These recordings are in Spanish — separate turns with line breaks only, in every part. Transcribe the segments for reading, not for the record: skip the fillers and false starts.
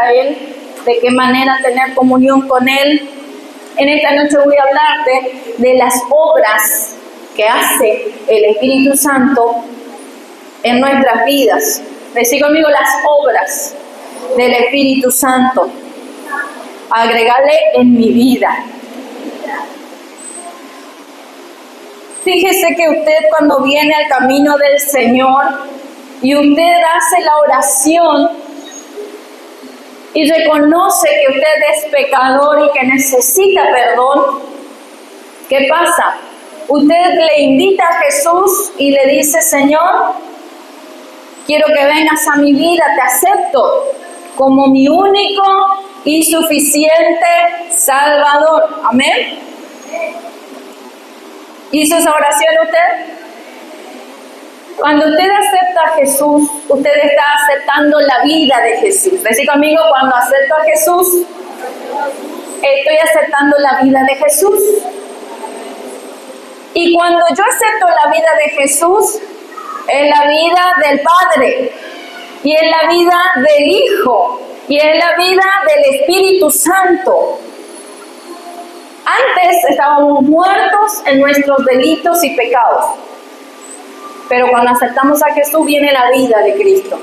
a Él, de qué manera tener comunión con Él. En esta noche voy a hablarte de las obras que hace el Espíritu Santo en nuestras vidas. Decí conmigo las obras del Espíritu Santo. Agregarle en mi vida. Fíjese que usted cuando viene al camino del Señor y usted hace la oración y reconoce que usted es pecador y que necesita perdón, ¿qué pasa? Usted le invita a Jesús y le dice: Señor, quiero que vengas a mi vida, te acepto como mi único y suficiente Salvador. Amén. ¿Hizo esa oración usted? Cuando usted acepta a Jesús, usted está aceptando la vida de Jesús. Decí conmigo: cuando acepto a Jesús, estoy aceptando la vida de Jesús. Y cuando yo acepto la vida de Jesús, es la vida del Padre, y es la vida del Hijo, y es la vida del Espíritu Santo. Antes estábamos muertos en nuestros delitos y pecados, pero cuando aceptamos a Jesús viene la vida de Cristo.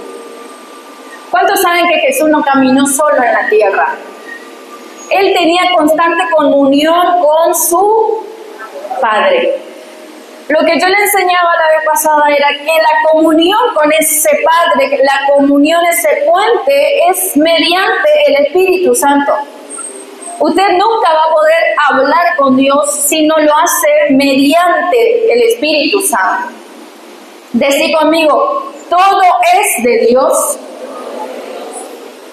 ¿Cuántos saben que Jesús no caminó solo en la tierra? Él tenía constante comunión con su Padre. Lo que yo le enseñaba la vez pasada era que la comunión con ese Padre, la comunión, ese puente, es mediante el Espíritu Santo. Usted nunca va a poder hablar con Dios si no lo hace mediante el Espíritu Santo. Decí conmigo: todo es de Dios.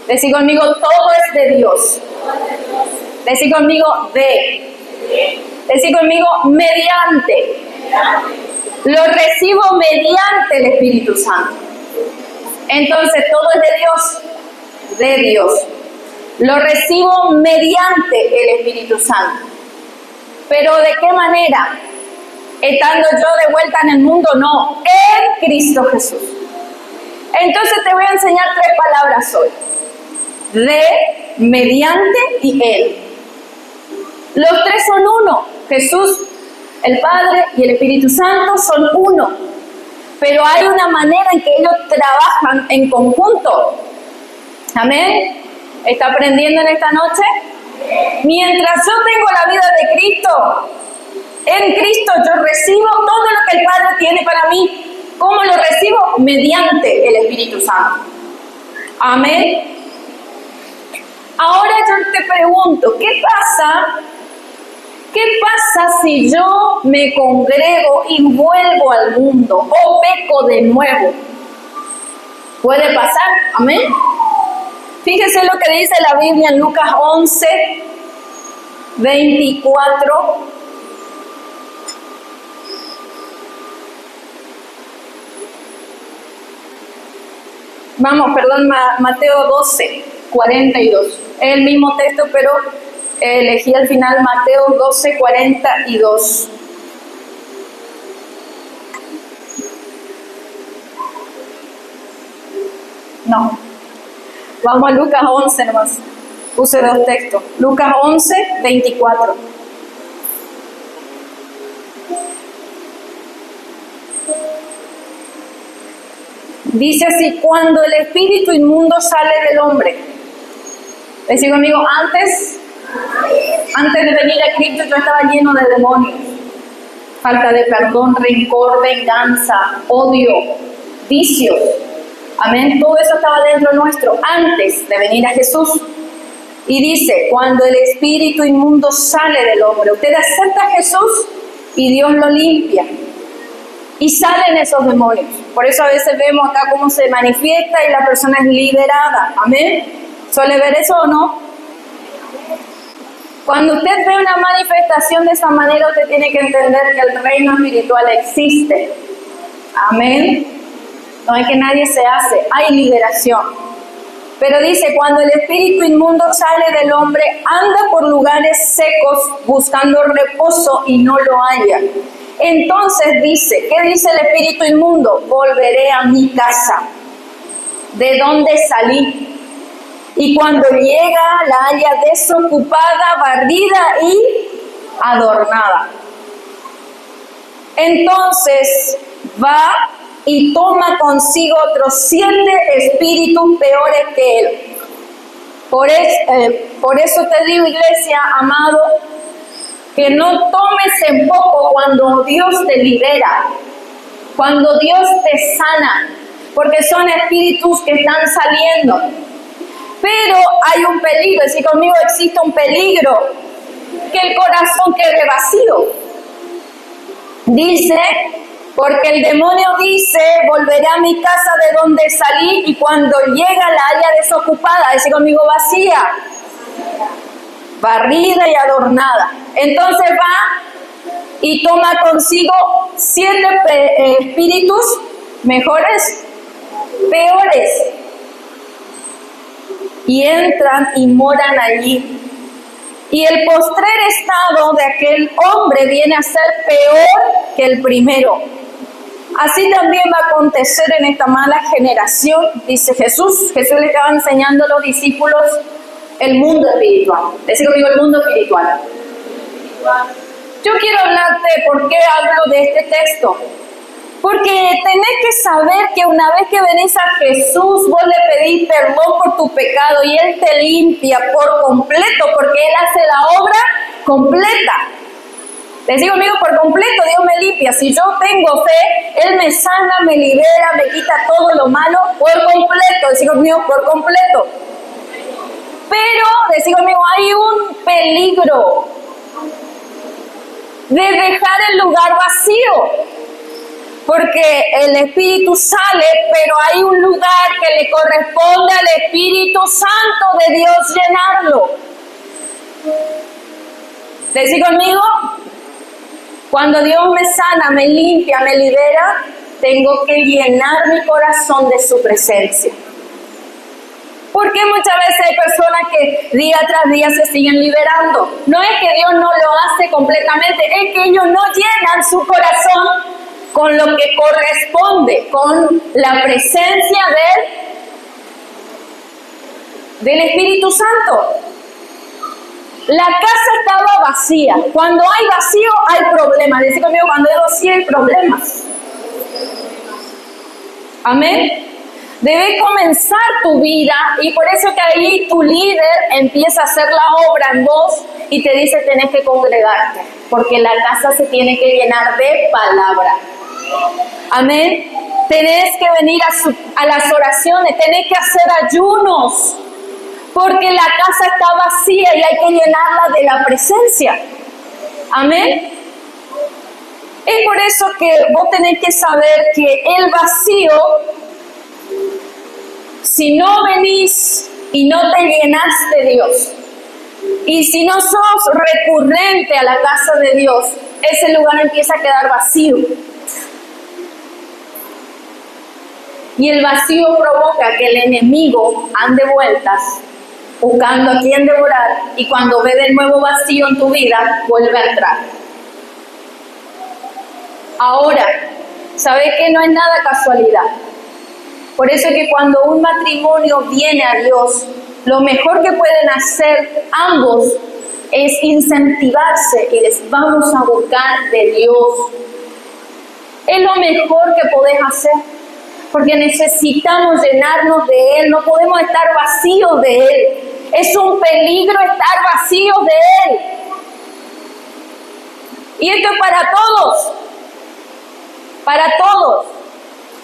Decí conmigo: todo es de Dios. Decí conmigo: decí conmigo: mediante. Lo recibo mediante el Espíritu Santo. Entonces todo es de Dios. Lo recibo mediante el Espíritu Santo. Pero ¿de qué manera? Estando yo de vuelta en el mundo, no, en Cristo Jesús. Entonces te voy a enseñar 3 palabras hoy: de, mediante y Él. Los 3 son uno. Jesús, el Padre y el Espíritu Santo son uno. Pero hay una manera en que ellos trabajan en conjunto. Amén. ¿Está aprendiendo en esta noche? Mientras yo tengo la vida de Cristo, en Cristo yo recibo todo lo que el Padre tiene para mí. ¿Cómo lo recibo? Mediante el Espíritu Santo. Amén. Ahora yo te pregunto, ¿qué pasa si yo me congrego y vuelvo al mundo o peco de nuevo? ¿Puede pasar? Amén. Fíjese lo que dice la Biblia en Lucas 11, 24. Mateo 12, 42. Es el mismo texto, pero elegí al final Mateo 12, 42. No. Vamos a Lucas 11 nomás. Puse 2 textos. Lucas 11, 24. Dice así: cuando el espíritu inmundo sale del hombre. Decí conmigo: antes de venir a Cristo yo estaba lleno de demonios. Falta de perdón, rencor, venganza, odio, vicios. Amén. Todo eso estaba dentro nuestro antes de venir a Jesús. Y dice: cuando el espíritu inmundo sale del hombre, usted acepta a Jesús y Dios lo limpia. Y salen esos demonios. Por eso a veces vemos acá cómo se manifiesta y la persona es liberada. Amén. ¿Suele ver eso o no? Cuando usted ve una manifestación de esa manera, usted tiene que entender que el reino espiritual existe. Amén. No es que nadie se hace, hay liberación. Pero dice: cuando el espíritu inmundo sale del hombre, anda por lugares secos buscando reposo y no lo halla. Entonces dice, ¿qué dice el espíritu inmundo? Volveré a mi casa, de donde salí. y cuando llega la halla desocupada, barrida y adornada. Entonces va y toma consigo otros 7 espíritus peores que él. Por eso te digo, iglesia, amado, que no tomes en poco cuando Dios te libera, cuando Dios te sana, porque son espíritus que están saliendo. Pero hay un peligro, decir conmigo, existe un peligro, que el corazón quede vacío. Dice, porque el demonio dice, volveré a mi casa de donde salí, y cuando llega la halla desocupada, decir conmigo, vacía, barrida y adornada. Entonces va y toma consigo 7 espíritus mejores, peores, y entran y moran allí. Y el postrer estado de aquel hombre viene a ser peor que el primero. Así también va a acontecer en esta mala generación, dice Jesús. Jesús le estaba enseñando a los discípulos el mundo espiritual. Decir conmigo, el mundo espiritual. Yo quiero hablarte por qué hablo de este texto. Porque tenés que saber que una vez que venís a Jesús, vos le pedís perdón por tu pecado y Él te limpia por completo, porque Él hace la obra completa. Les digo, amigo, por completo Dios me limpia. Si yo tengo fe, Él me sana, me libera, me quita todo lo malo por completo. Les digo, amigo, por completo. Pero, les digo, amigo, hay un peligro de dejar el lugar vacío. Porque el Espíritu sale, pero hay un lugar que le corresponde al Espíritu Santo de Dios llenarlo. ¿Decís conmigo? Cuando Dios me sana, me limpia, me libera, tengo que llenar mi corazón de su presencia. Porque muchas veces hay personas que día tras día se siguen liberando. No es que Dios no lo hace completamente, es que ellos no llenan su corazón con lo que corresponde, con la presencia del Espíritu Santo. La casa estaba vacía. Cuando hay vacío, hay problemas. Dice conmigo, cuando hay vacío, hay problemas. Amén. Debe comenzar tu vida, y por eso que ahí tu líder empieza a hacer la obra en vos y te dice, tenés que congregarte, porque la casa se tiene que llenar de palabra. Amén. Tenés que venir a las oraciones, tenés que hacer ayunos, porque la casa está vacía y hay que llenarla de la presencia. Amén. Es por eso que vos tenés que saber que el vacío, si no venís y no te llenás de Dios, y si no sos recurrente a la casa de Dios, ese lugar empieza a quedar vacío. Y el vacío provoca que el enemigo ande vueltas, buscando a quien devorar, y cuando ve de nuevo vacío en tu vida, vuelve a entrar. Ahora, ¿sabes que no es nada casualidad? Por eso es que cuando un matrimonio viene a Dios, lo mejor que pueden hacer ambos es incentivarse y decir, vamos a buscar de Dios. Es lo mejor que podés hacer, porque necesitamos llenarnos de Él, no podemos estar vacíos de Él. Es un peligro estar vacíos de Él. Y esto es para todos,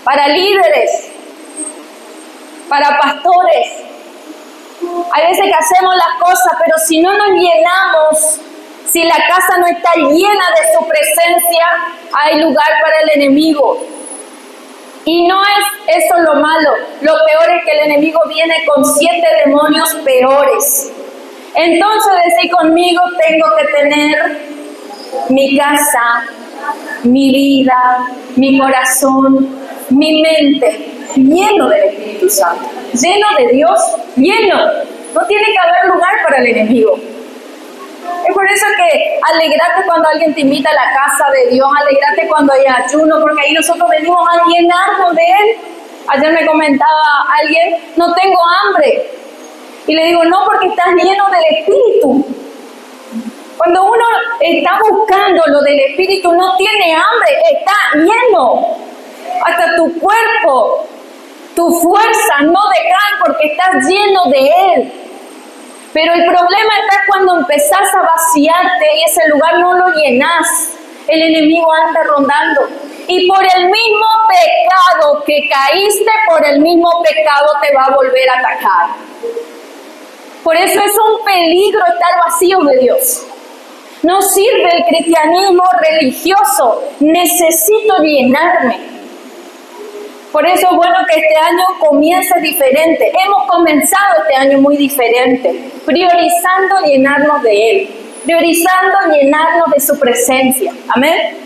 para líderes, para pastores. Hay veces que hacemos las cosas, pero si no nos llenamos, si la casa no está llena de su presencia, hay lugar para el enemigo. Y no es eso lo malo. Lo peor es que el enemigo viene con 7 demonios peores. Entonces, decir conmigo, tengo que tener mi casa, mi vida, mi corazón, mi mente lleno del Espíritu Santo, lleno de Dios, lleno. No tiene que haber lugar para el enemigo. Es por eso que alegrate cuando alguien te invita a la casa de Dios, alegrate cuando hay ayuno, porque ahí nosotros venimos a llenarnos de Él. Ayer me comentaba alguien, no tengo hambre, Y le digo, no, porque estás lleno del Espíritu. Cuando uno está buscando lo del Espíritu, no tiene hambre, está lleno. Hasta tu cuerpo, tu fuerza no decae porque estás lleno de Él. Pero el problema está cuando empezás a vaciarte y ese lugar no lo llenas. El enemigo anda rondando. Y por el mismo pecado que caíste, por el mismo pecado te va a volver a atacar. Por eso es un peligro estar vacío de Dios. No sirve el cristianismo religioso. Necesito llenarme. Por eso es bueno que este año comience diferente. Hemos comenzado este año muy diferente, priorizando llenarnos de Él, priorizando llenarnos de su presencia. Amén.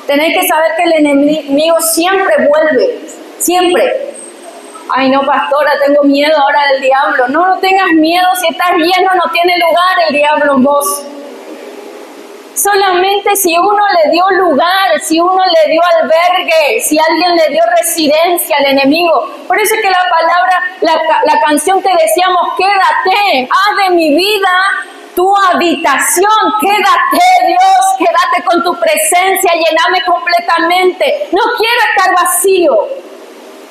Tenéis que saber que el enemigo siempre vuelve, siempre. Ay, no, pastora, tengo miedo ahora del diablo. No, no tengas miedo, si estás lleno no tiene lugar el diablo en vos. Solamente si uno le dio lugar, si uno le dio albergue, si alguien le dio residencia al enemigo. Por eso es que la palabra, la canción que decíamos, quédate, haz de mi vida tu habitación, quédate Dios, quédate con tu presencia, lléname completamente. No quiero estar vacío.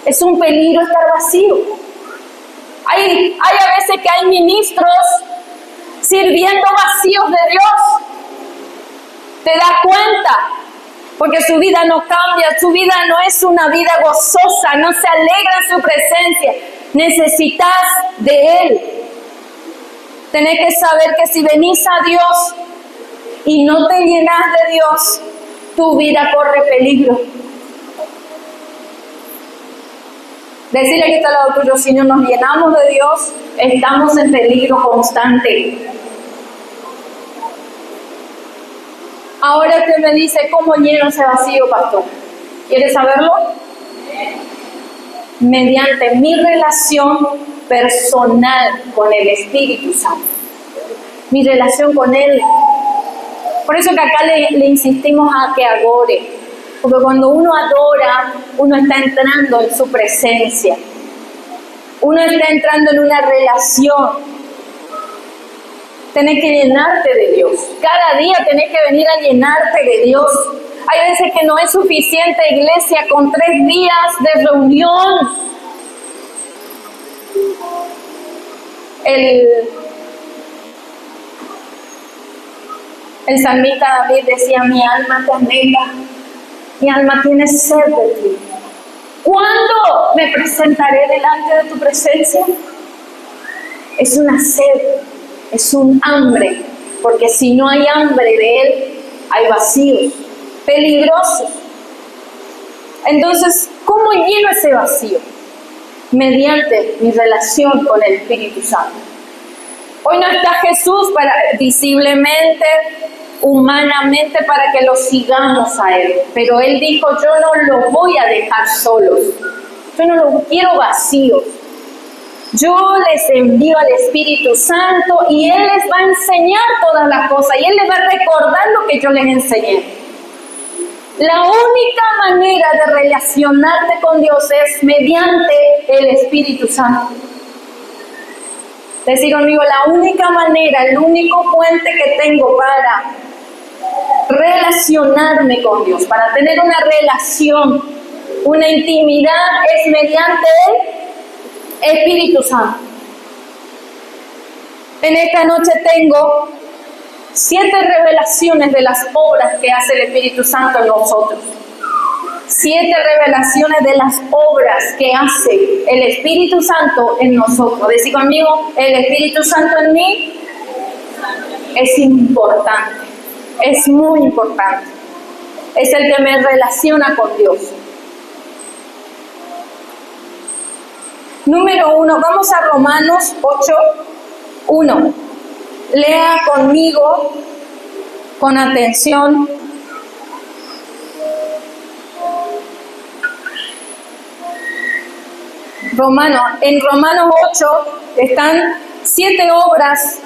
Es un peligro estar vacío. Hay a veces que hay ministros sirviendo vacíos de Dios. ¿Te das cuenta? Porque su vida no cambia, su vida no es una vida gozosa, no se alegra en su presencia. Necesitas de Él. Tenés que saber que si venís a Dios y no te llenas de Dios, tu vida corre peligro. Decirle que está al lado tuyo, si no nos llenamos de Dios, estamos en peligro constante. Ahora usted me dice, ¿cómo lleno ese vacío, pastor? ¿Quieres saberlo? Mediante mi relación personal con el Espíritu Santo. Mi relación con Él. Por eso que acá le insistimos a que adore. Porque cuando uno adora, uno está entrando en su presencia. Uno está entrando en una relación. Tenés que llenarte de Dios. Cada día tenés que venir a llenarte de Dios. Hay veces que no es suficiente, iglesia, con 3 días de reunión. El salmista David decía, mi alma te anhela, mi alma tiene sed de ti. ¿Cuándo me presentaré delante de tu presencia? Es una sed. Es un hambre, porque si no hay hambre de Él, hay vacíos, peligrosos. Entonces, ¿cómo lleno ese vacío? Mediante mi relación con el Espíritu Santo. Hoy no está Jesús visiblemente, humanamente, para que lo sigamos a Él. Pero Él dijo, yo no los voy a dejar solos. Yo no los quiero vacíos. Yo les envío al Espíritu Santo y Él les va a enseñar todas las cosas y Él les va a recordar lo que yo les enseñé. La única manera de relacionarte con Dios es mediante el Espíritu Santo. Decir conmigo, la única manera, el único puente que tengo para relacionarme con Dios, para tener una relación, una intimidad, es mediante el Espíritu Santo. En esta noche tengo 7 revelaciones de las obras que hace el Espíritu Santo en nosotros. 7 revelaciones de las obras que hace el Espíritu Santo en nosotros. Decir conmigo, el Espíritu Santo en mí es importante, es muy importante. Es el que me relaciona con Dios. Número 1, vamos a Romanos 8:1. Lea conmigo con atención. En Romanos 8 están 7 obras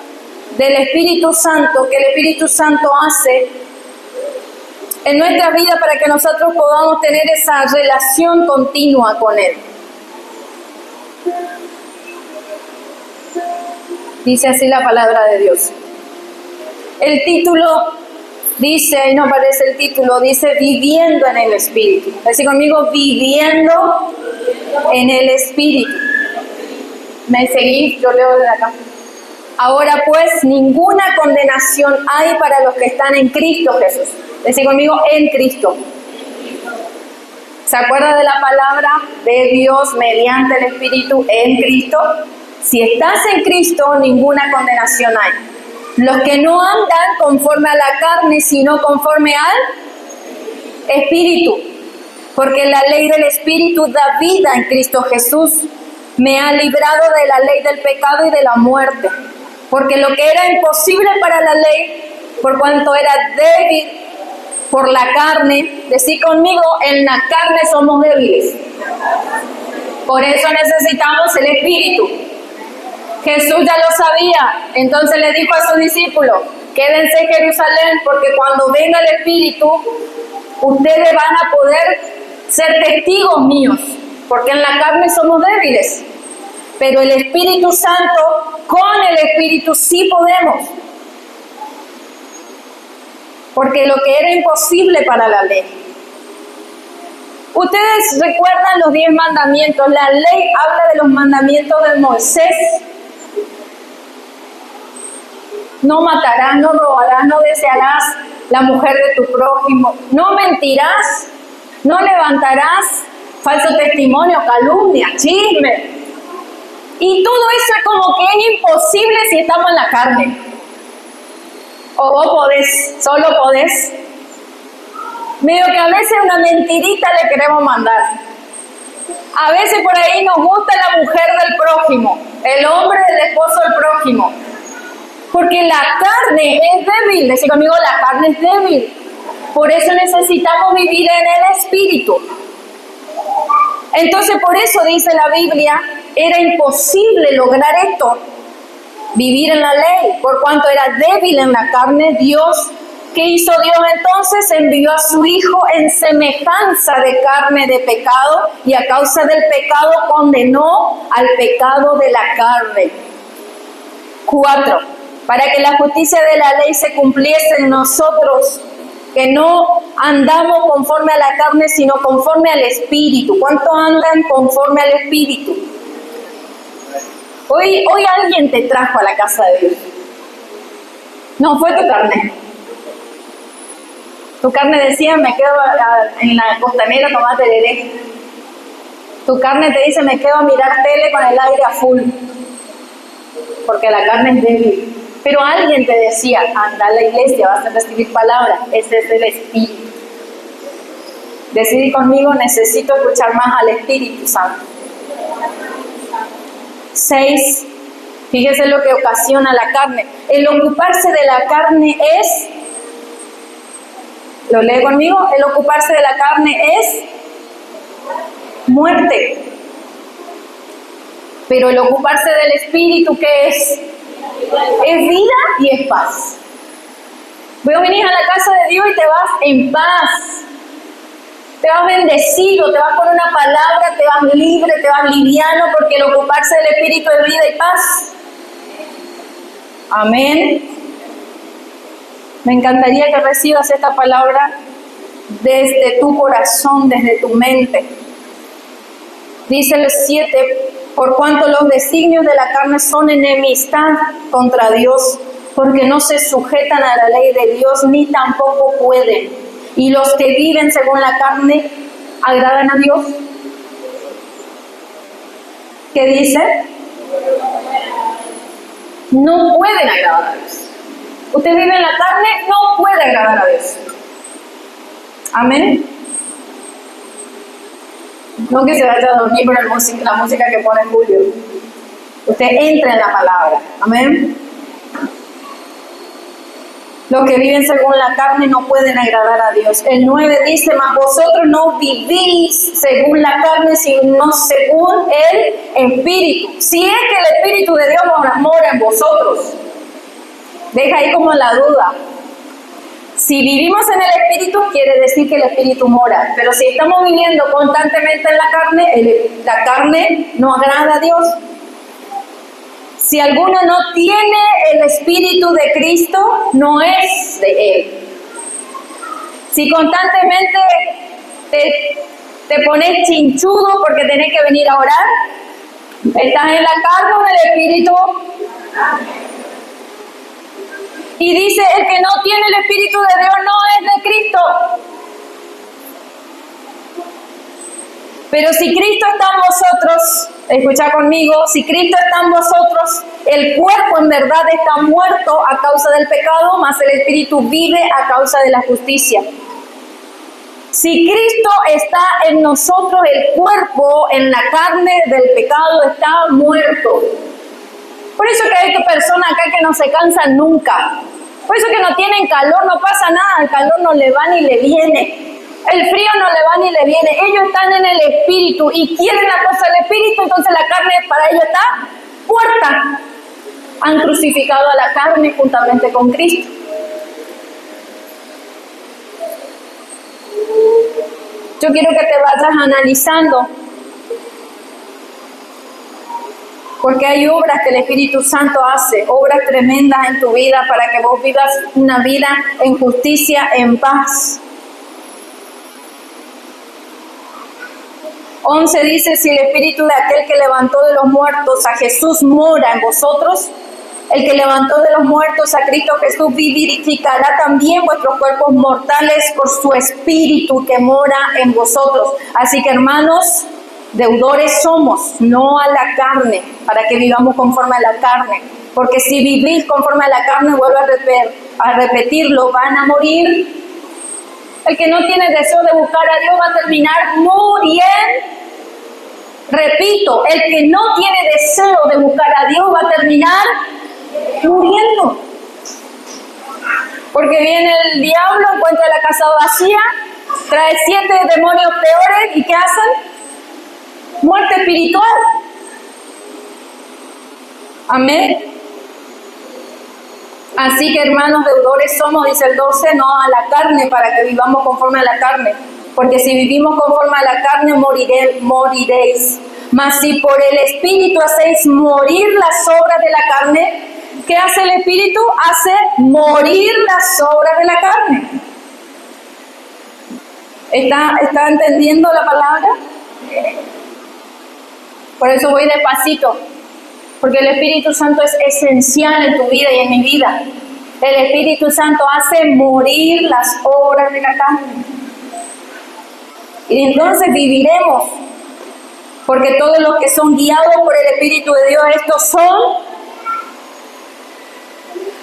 del Espíritu Santo que el Espíritu Santo hace en nuestra vida para que nosotros podamos tener esa relación continua con Él. Dice así la palabra de Dios. El título dice, ahí no aparece el título, dice viviendo en el Espíritu. Así conmigo, viviendo en el Espíritu. ¿Me seguís? Yo leo desde acá. Ahora pues, ninguna condenación hay para los que están en Cristo Jesús. Decí conmigo, en Cristo. ¿Se acuerda de la palabra de Dios mediante el Espíritu en Cristo? Si estás en Cristo, ninguna condenación hay. Los que no andan conforme a la carne, sino conforme al Espíritu. Porque la ley del Espíritu da vida en Cristo Jesús. Me ha librado de la ley del pecado y de la muerte. Porque lo que era imposible para la ley, por cuanto era débil por la carne, decí conmigo, en la carne somos débiles. Por eso necesitamos el Espíritu. Jesús ya lo sabía, entonces le dijo a sus discípulos, quédense en Jerusalén porque cuando venga el Espíritu, ustedes van a poder ser testigos míos, porque en la carne somos débiles, pero el Espíritu Santo, con el Espíritu sí podemos, porque lo que era imposible para la ley. Ustedes recuerdan los 10 mandamientos, la ley habla de los mandamientos de Moisés. No matarás, no robarás, no desearás la mujer de tu prójimo, no mentirás, no levantarás falso testimonio, calumnia, chisme. Y todo eso es como que es imposible si estamos en la carne. O vos podés, solo podés. Medio que a veces una mentirita le queremos mandar. A veces por ahí nos gusta la mujer del prójimo, el hombre del esposo del prójimo. Porque la carne es débil, decir conmigo, la carne es débil. Por eso necesitamos vivir en el Espíritu. Entonces por eso dice la Biblia, era imposible lograr esto, vivir en la ley, por cuanto era débil en la carne. Dios, ¿qué hizo Dios entonces? Envió a su Hijo en semejanza de carne de pecado y a causa del pecado condenó al pecado de la carne. 4. Para que la justicia de la ley se cumpliese en nosotros, que no andamos conforme a la carne, sino conforme al Espíritu. ¿Cuántos andan conforme al Espíritu? Hoy alguien te trajo a la casa de Dios. No, fue tu carne. Tu carne decía, me quedo en la costanera a tomar tereré. Tu carne te dice, me quedo a mirar tele con el aire a full. Porque la carne es débil. Pero alguien te decía, anda a la iglesia, vas a recibir palabras. Ese es el Espíritu. Decidí conmigo, necesito escuchar más al Espíritu Santo. 6. Fíjese lo que ocasiona la carne. El ocuparse de la carne es, ¿lo lee conmigo? El ocuparse de la carne es muerte. Pero el ocuparse del Espíritu, ¿qué es? Es vida y es paz. Vos venís a la casa de Dios y te vas en paz. Te vas bendecido, te vas con una palabra, te vas libre, te vas liviano, porque el ocuparse del Espíritu es vida y paz. Amén. Me encantaría que recibas esta palabra desde tu corazón, desde tu mente. Dice el 7, por cuanto los designios de la carne son enemistad contra Dios, porque no se sujetan a la ley de Dios, ni tampoco pueden. Y los que viven según la carne, ¿agradan a Dios? ¿Qué dice? No pueden agradar a Dios. Usted vive en la carne, no puede agradar a Dios. Amén. No que se vaya a dormir por la música que pone Julio. Usted entra en la palabra. Amén. Los que viven según la carne no pueden agradar a Dios. El 9 dice, mas vosotros no vivís según la carne, sino según el Espíritu. Si es que el Espíritu de Dios mora en vosotros. Deja ahí como la duda. Si vivimos en el Espíritu, quiere decir que el Espíritu mora. Pero si estamos viviendo constantemente en la carne no agrada a Dios. Si alguno no tiene el Espíritu de Cristo, no es de Él. Si constantemente te pones chinchudo porque tenés que venir a orar, ¿estás en la carne o en el Espíritu? Y dice, el que no tiene el Espíritu de Dios no es de Cristo. Pero si Cristo está en vosotros, escucha conmigo, si Cristo está en vosotros, el cuerpo en verdad está muerto a causa del pecado, mas el Espíritu vive a causa de la justicia. Si Cristo está en nosotros, el cuerpo en la carne del pecado está muerto. Por eso que hay personas acá que no se cansan nunca. Por eso que no tienen calor, no pasa nada, el calor no le va ni le viene. El frío no le va ni le viene. Ellos están en el Espíritu y quieren la cosa del Espíritu, entonces la carne para ellos está muerta. Han crucificado a la carne juntamente con Cristo. Yo quiero que te vayas analizando, porque hay obras que el Espíritu Santo hace, obras tremendas en tu vida para que vos vivas una vida en justicia, en paz. 11 dice, si el Espíritu de aquel que levantó de los muertos a Jesús mora en vosotros, el que levantó de los muertos a Cristo Jesús vivificará también vuestros cuerpos mortales por su Espíritu que mora en vosotros. Así que, hermanos, deudores somos, no a la carne, para que vivamos conforme a la carne. Porque si vivís conforme a la carne, vuelvo a repetirlo, van a morir. El que no tiene deseo de buscar a Dios va a terminar muriendo. Repito, el que no tiene deseo de buscar a Dios va a terminar muriendo. Porque viene el diablo, encuentra la casa vacía, trae 7 demonios peores, ¿y qué hacen? Muerte espiritual. Amén. Así que, hermanos, deudores somos, dice el 12, no a la carne, para que vivamos conforme a la carne. Porque si vivimos conforme a la carne, moriréis. Mas si por el Espíritu hacéis morir las obras de la carne, ¿qué hace el Espíritu? Hace morir las obras de la carne. ¿Está entendiendo la palabra? Por eso voy despacito. Porque el Espíritu Santo es esencial en tu vida y en mi vida. El Espíritu Santo hace morir las obras de la carne. Y entonces viviremos. Porque todos los que son guiados por el Espíritu de Dios,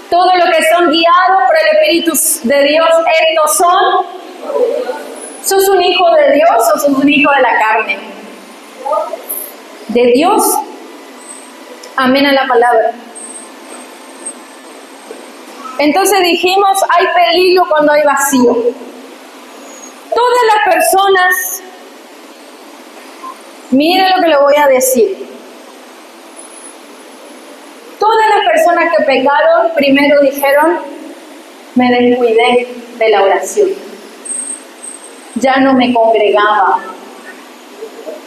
todos los que son guiados por el Espíritu de Dios, sos un hijo de Dios o sos un hijo de la carne. De Dios. Amén a la palabra. Entonces dijimos, hay peligro cuando hay vacío. Todas las personas, mire lo que le voy a decir. Todas las personas que pecaron, primero dijeron, me descuidé de la oración. Ya no me congregaba.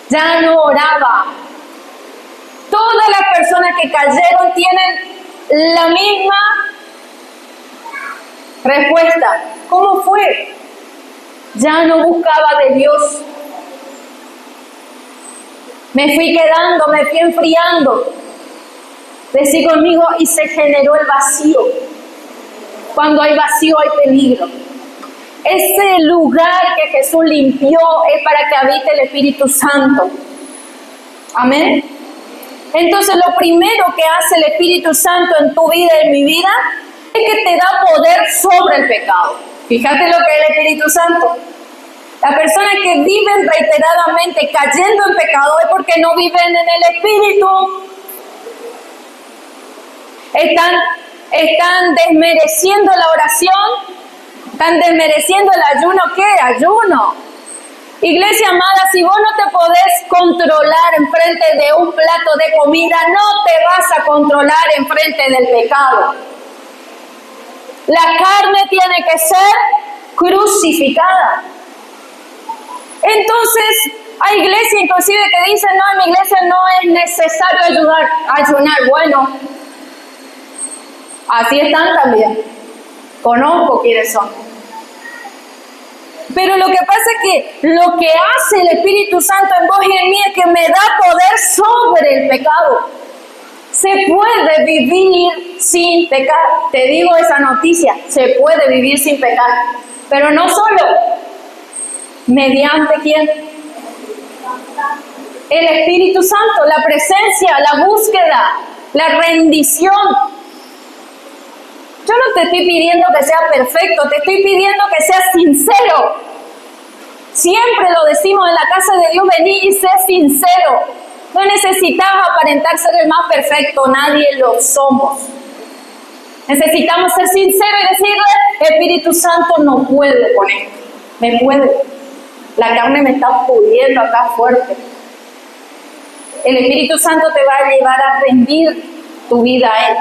Ya no oraba. Todas las personas que cayeron tienen la misma respuesta. ¿Cómo fue? Ya no buscaba de Dios. Me fui quedando, me fui enfriando. Decí conmigo, y se generó el vacío. Cuando hay vacío hay peligro. Ese lugar que Jesús limpió es para que habite el Espíritu Santo. Amén. Entonces lo primero que hace el Espíritu Santo en tu vida y en mi vida es que te da poder sobre el pecado. Fíjate lo que es el Espíritu Santo. Las personas que viven reiteradamente cayendo en pecado es porque no viven en el Espíritu. Están desmereciendo la oración, están desmereciendo el ayuno. ¿Qué? Ayuno. Iglesia amada, si vos no te podés controlar enfrente de un plato de comida, no te vas a controlar enfrente del pecado. La carne tiene que ser crucificada. Entonces, Hay iglesias inclusive que dicen, no, en mi iglesia no es necesario ayunar. Bueno, así están también. Conozco quiénes son. Pero lo que pasa es que lo que hace el Espíritu Santo en vos y en mí es que me da poder sobre el pecado. Se puede vivir sin pecar. Te digo esa noticia, se puede vivir sin pecar. Pero no solo. ¿Mediante quién? El Espíritu Santo, la presencia, la búsqueda, la rendición. Yo no te estoy pidiendo que seas perfecto, te estoy pidiendo que seas sincero. Siempre lo decimos en la casa de Dios, vení y sé sincero. No necesitas aparentar ser el más perfecto, nadie lo somos. Necesitamos ser sinceros y decirle, Espíritu Santo, no puedo con esto, me puede. La carne me está pudiendo acá fuerte. El Espíritu Santo te va a llevar a rendir tu vida a Él.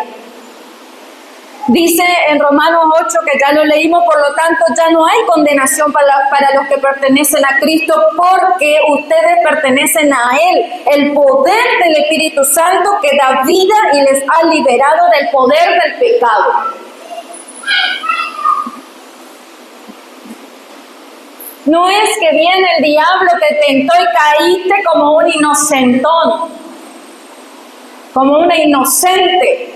Dice en Romanos 8, que ya lo leímos, por lo tanto ya no hay condenación para los que pertenecen a Cristo, porque ustedes pertenecen a Él. El poder del Espíritu Santo que da vida y les ha liberado del poder del pecado. No es que viene el diablo, te tentó y caíste como un inocentón, como una inocente.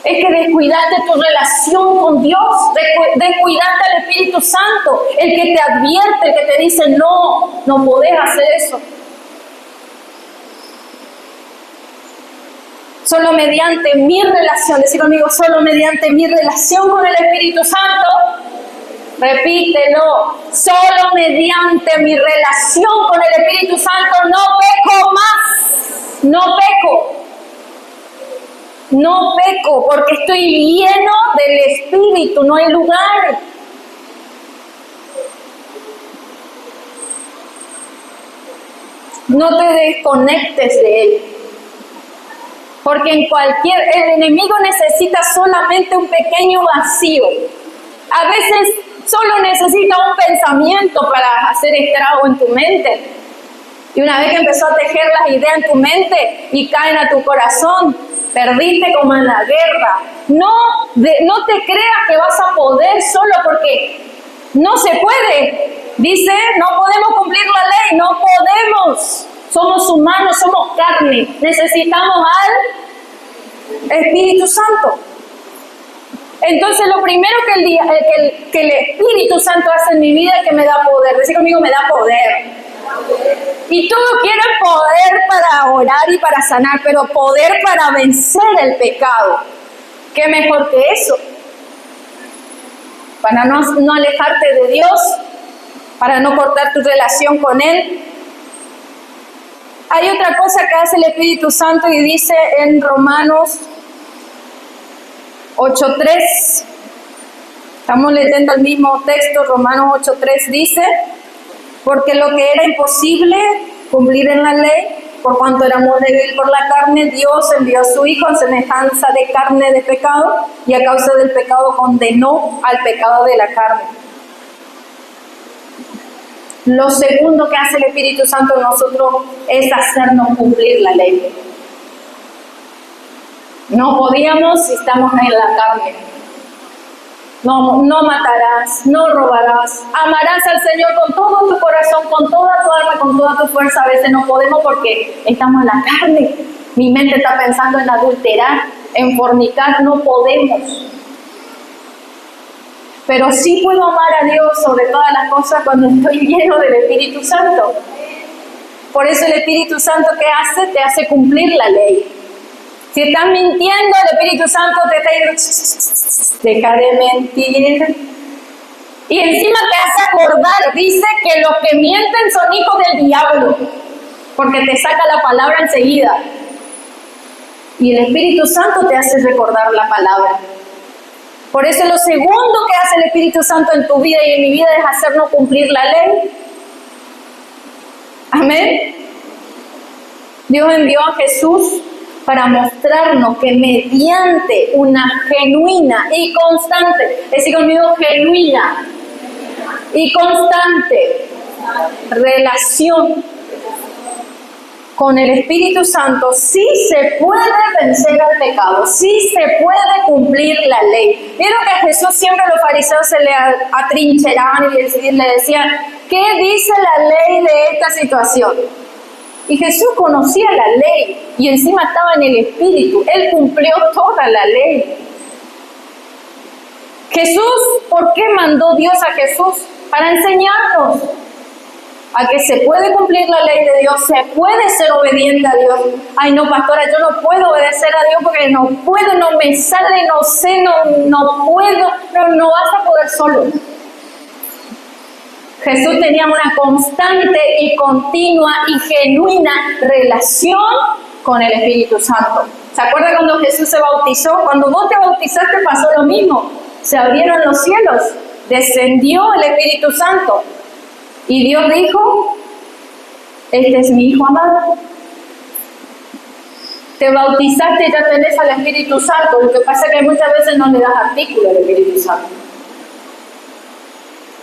Es que descuidaste tu relación con Dios, descuidaste al Espíritu Santo, el que te advierte, el que te dice, no, no podés hacer eso. Solo mediante mi relación, decir conmigo, solo mediante mi relación con el Espíritu Santo, repítelo, solo mediante mi relación con el Espíritu Santo no peco más, no peco. No peco porque estoy lleno del Espíritu, no hay lugar. No te desconectes de Él. Porque el enemigo necesita solamente un pequeño vacío. A veces solo necesita un pensamiento para hacer estrago en tu mente. Y una vez que empezó a tejer las ideas en tu mente y caen a tu corazón, perdiste como en la guerra. No te creas que vas a poder solo, porque no se puede. Dice, no podemos cumplir la ley, no podemos. Somos humanos, somos carne. Necesitamos al Espíritu Santo. Entonces lo primero que el Espíritu Santo hace en mi vida es que me da poder. Decir conmigo, me da poder. Y todos quieren poder para orar y para sanar, pero poder para vencer el pecado. ¿Qué mejor que eso? Para no alejarte de Dios, para no cortar tu relación con Él. Hay otra cosa que hace el Espíritu Santo y dice en Romanos 8:3. Estamos leyendo el mismo texto, Romanos 8:3 dice: porque lo que era imposible cumplir en la ley, por cuanto éramos débiles por la carne, Dios envió a su Hijo en semejanza de carne de pecado, y a causa del pecado condenó al pecado de la carne. Lo segundo que hace el Espíritu Santo en nosotros es hacernos cumplir la ley. No podíamos si estamos en la carne. No matarás, no robarás, amarás al Señor con todo tu corazón, con toda tu alma, con toda tu fuerza. A veces no podemos porque estamos en la carne. Mi mente está pensando en adulterar, en fornicar, no podemos. Pero sí puedo amar a Dios sobre todas las cosas cuando estoy lleno del Espíritu Santo. Por eso el Espíritu Santo, ¿qué hace? Te hace cumplir la ley. Si estás mintiendo, el Espíritu Santo te está diciendo, deja de mentir. Y encima te hace acordar, dice que los que mienten son hijos del diablo, porque te saca la palabra enseguida. Y el Espíritu Santo te hace recordar la palabra. Por eso lo segundo que hace el Espíritu Santo en tu vida y en mi vida es hacernos cumplir la ley. Amén. Dios envió a Jesús para mostrarnos que mediante una genuina y constante, decir conmigo, genuina y constante relación con el Espíritu Santo, sí se puede vencer al pecado, sí se puede cumplir la ley. Vieron que a Jesús siempre los fariseos se le atrincheraban y le decían, ¿qué dice la ley de esta situación? Y Jesús conocía la ley y encima estaba en el Espíritu. Él cumplió toda la ley. Jesús, ¿por qué mandó Dios a Jesús? Para enseñarnos a que se puede cumplir la ley de Dios, se puede ser obediente a Dios. Ay, no, pastora, yo no puedo obedecer a Dios porque no puedo, no me sale, no sé, no puedo, no vas a poder solo. Jesús tenía una constante y continua y genuina relación con el Espíritu Santo. ¿Se acuerda cuando Jesús se bautizó? Cuando vos te bautizaste pasó lo mismo. Se abrieron los cielos, descendió el Espíritu Santo. Y Dios dijo, este es mi Hijo amado. Te bautizaste y ya tenés al Espíritu Santo. Lo que pasa es que muchas veces no le das artículo al Espíritu Santo.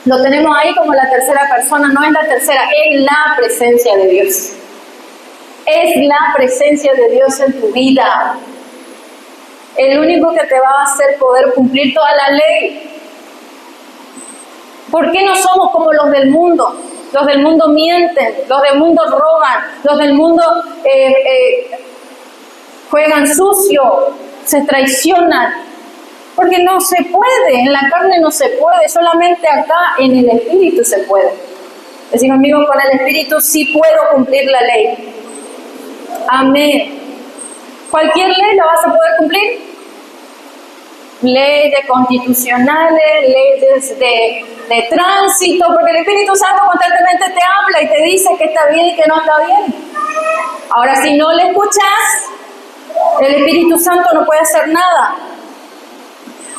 Lo tenemos ahí como la tercera persona, no es la tercera, es la presencia de Dios. Es la presencia de Dios en tu vida. El único que te va a hacer poder cumplir toda la ley. ¿Por qué no somos como los del mundo? Los del mundo mienten, los del mundo roban, los del mundo juegan sucio, se traicionan. Porque no se puede, en la carne no se puede, solamente acá en el Espíritu se puede. Decir conmigo, con el Espíritu sí puedo cumplir la ley. Amén. ¿Cualquier ley la vas a poder cumplir? Leyes constitucionales, leyes de tránsito, porque el Espíritu Santo constantemente te habla y te dice que está bien y que no está bien. Ahora, si no le escuchas, el Espíritu Santo no puede hacer nada.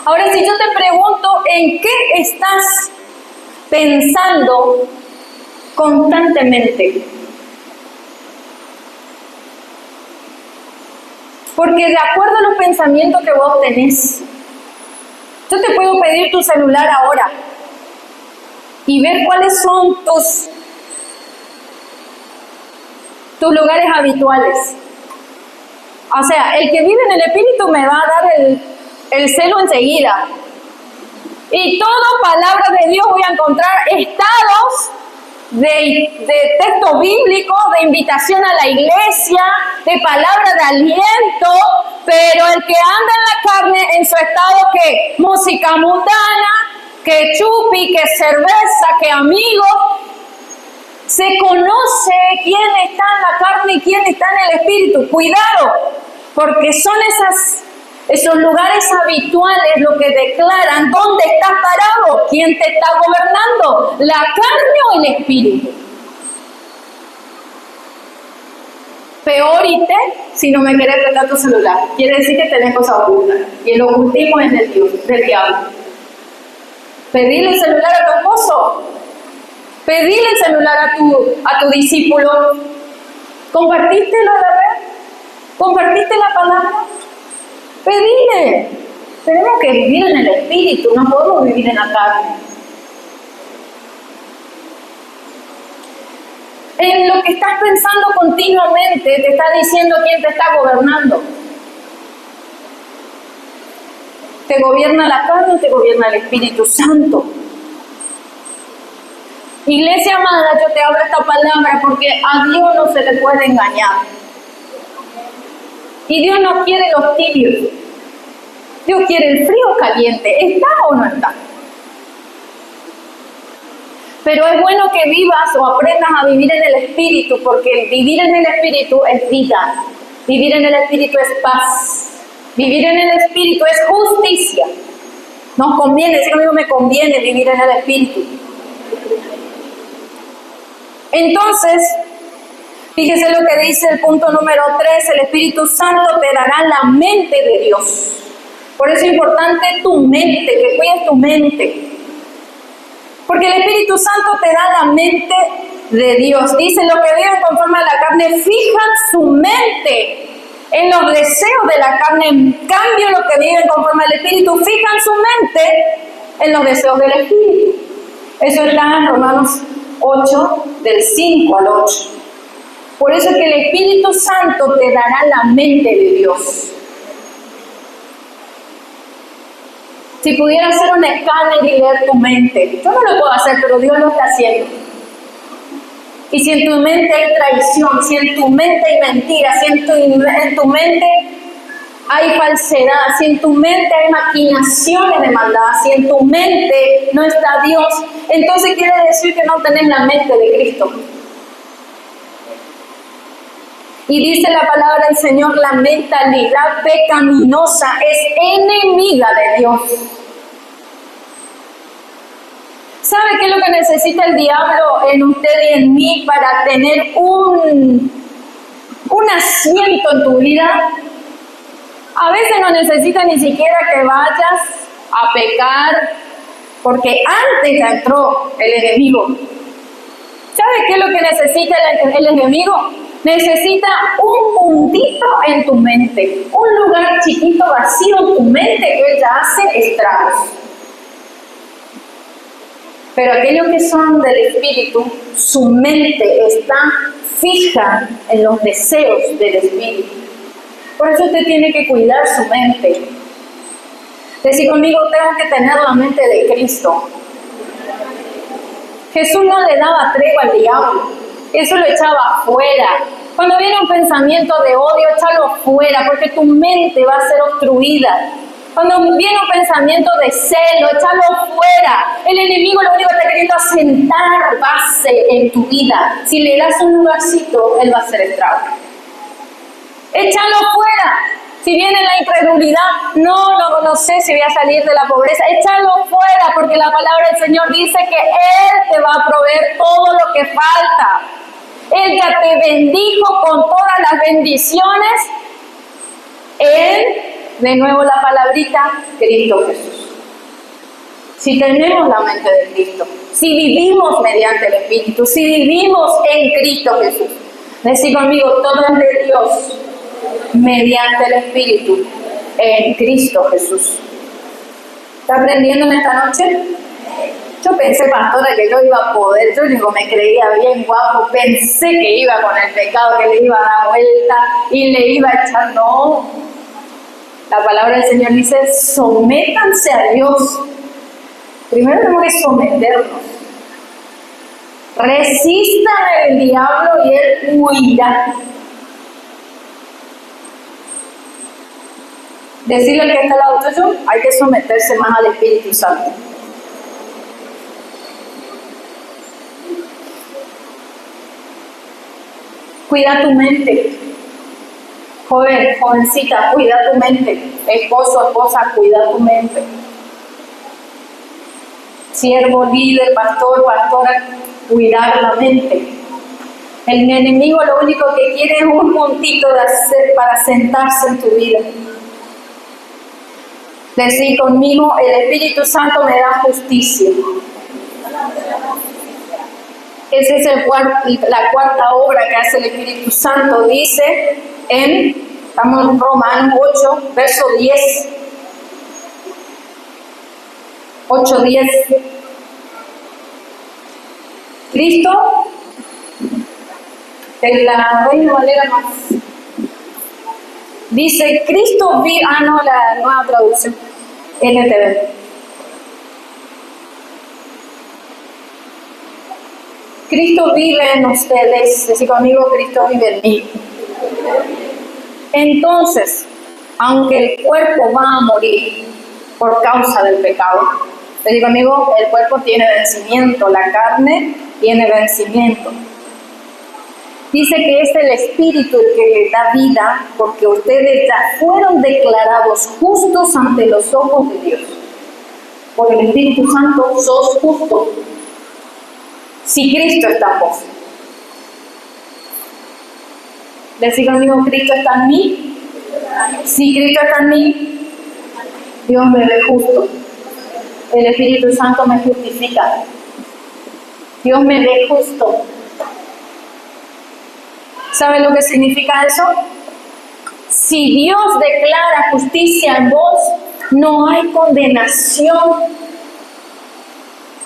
Ahora, si yo te pregunto, ¿en qué estás pensando constantemente? Porque de acuerdo a los pensamientos que vos tenés, yo te puedo pedir tu celular ahora y ver cuáles son tus lugares habituales. O sea, el que vive en el Espíritu me va a dar el celo enseguida. Y toda palabra de Dios voy a encontrar estados de texto bíblico, de invitación a la iglesia, de palabra de aliento, pero el que anda en la carne, en su estado, que música mundana, que chupi, que cerveza, que amigos, se conoce quién está en la carne y quién está en el Espíritu. Cuidado, porque son esos lugares habituales lo que declaran dónde estás parado, quién te está gobernando, la carne o el Espíritu. Peor si no me querés prestar tu celular, quiere decir que tenés cosas ocultas, y el ocultismo es del diablo. Pedirle el celular a tu esposo, pedirle el celular a tu discípulo, ¿compartiste la red? ¿Compartiste la palabra? Pedile. Tenemos que vivir en el Espíritu, no podemos vivir en la carne. En lo que estás pensando continuamente te está diciendo quién te está gobernando. ¿Te gobierna la carne o te gobierna el Espíritu Santo? Iglesia amada, yo te hablo esta palabra porque a Dios no se le puede engañar. Y Dios no quiere los tibios. Dios quiere el frío caliente. ¿Está o no está? Pero es bueno que vivas o aprendas a vivir en el Espíritu, porque el vivir en el Espíritu es vida. Vivir en el Espíritu es paz. Vivir en el Espíritu es justicia. Nos conviene, si conmigo me conviene vivir en el Espíritu. Entonces, fíjese lo que dice el punto número 3, el Espíritu Santo te dará la mente de Dios. Por eso es importante tu mente, que cuides tu mente. Porque el Espíritu Santo te da la mente de Dios. Dice, los que viven conforme a la carne fijan su mente en los deseos de la carne. En cambio, los que viven conforme al Espíritu fijan su mente en los deseos del Espíritu. Eso está en Romanos 8, del 5 al 8. Por eso que el Espíritu Santo te dará la mente de Dios. Si pudiera hacer un escáner y leer tu mente, yo no lo puedo hacer, pero Dios lo está haciendo. Y si en tu mente hay traición, si en tu mente hay mentira, si en tu mente hay falsedad, si en tu mente hay maquinaciones de maldad, si en tu mente no está Dios, entonces quiere decir que no tenés la mente de Cristo. Y dice la palabra del Señor, la mentalidad pecaminosa es enemiga de Dios. ¿Sabe qué es lo que necesita el diablo en usted y en mí para tener un asiento en tu vida? A veces no necesita ni siquiera que vayas a pecar, porque antes ya entró el enemigo. ¿Sabe qué es lo que necesita el enemigo? Necesita un puntito en tu mente, un lugar chiquito vacío en tu mente que él ya hace estragos. Pero aquellos que son del Espíritu, su mente está fija en los deseos del Espíritu. Por eso usted tiene que cuidar su mente. Decir conmigo, tengo que tener la mente de Cristo. Jesús no le daba tregua al diablo, eso lo echaba afuera. Cuando viene un pensamiento de odio, échalo fuera, porque tu mente va a ser obstruida. Cuando viene un pensamiento de celo, échalo fuera. El enemigo lo único que está queriendo es sentar base en tu vida. Si le das un lugarcito, él va a hacer estrago. Échalo fuera. Si viene la incredulidad, no sé si voy a salir de la pobreza, échalo fuera, porque la palabra del Señor dice que Él te va a proveer todo lo que falta. Él ya te bendijo con todas las bendiciones. Él, de nuevo la palabrita, Cristo Jesús. Si tenemos la mente de Cristo, si vivimos mediante el Espíritu, si vivimos en Cristo Jesús. Decid conmigo, todo es de Dios, mediante el Espíritu, en Cristo Jesús. ¿Está aprendiendo en esta noche? Yo pensé, pastora, que yo iba a poder, yo digo, me creía bien guapo, pensé que iba con el pecado, que le iba a dar vuelta y le iba a echar, no. La palabra del Señor dice, sométanse a Dios. Primero tenemos que someternos. Resistan al diablo y él huirá. Decirle al que está al lado tuyo, hay que someterse más al Espíritu Santo. Cuida tu mente. Joven, jovencita, cuida tu mente. Esposo, esposa, cuida tu mente. Siervo, líder, pastor, pastora, cuidar la mente. El enemigo lo único que quiere es un puntito de hacer para sentarse en tu vida. Decir conmigo, el Espíritu Santo me da justicia. Esa es la cuarta obra que hace el Espíritu Santo. Dice estamos en Romanos 8, verso 10. 8:10. Cristo, en la Reina Valera más. Dice, Cristo la nueva traducción, NTV. Cristo vive en ustedes, decir conmigo, Cristo vive en mí. Entonces, aunque el cuerpo va a morir por causa del pecado, decir conmigo, el cuerpo tiene vencimiento, la carne tiene vencimiento. Dice que es el Espíritu el que le da vida, porque ustedes ya fueron declarados justos ante los ojos de Dios. Por el Espíritu Santo sos justo. Si Cristo está en vos. Decir conmigo, Cristo está en mí. Si Cristo está en mí, Dios me ve justo. El Espíritu Santo me justifica. Dios me ve justo. ¿Sabe lo que significa eso? Si Dios declara justicia en vos, no hay condenación.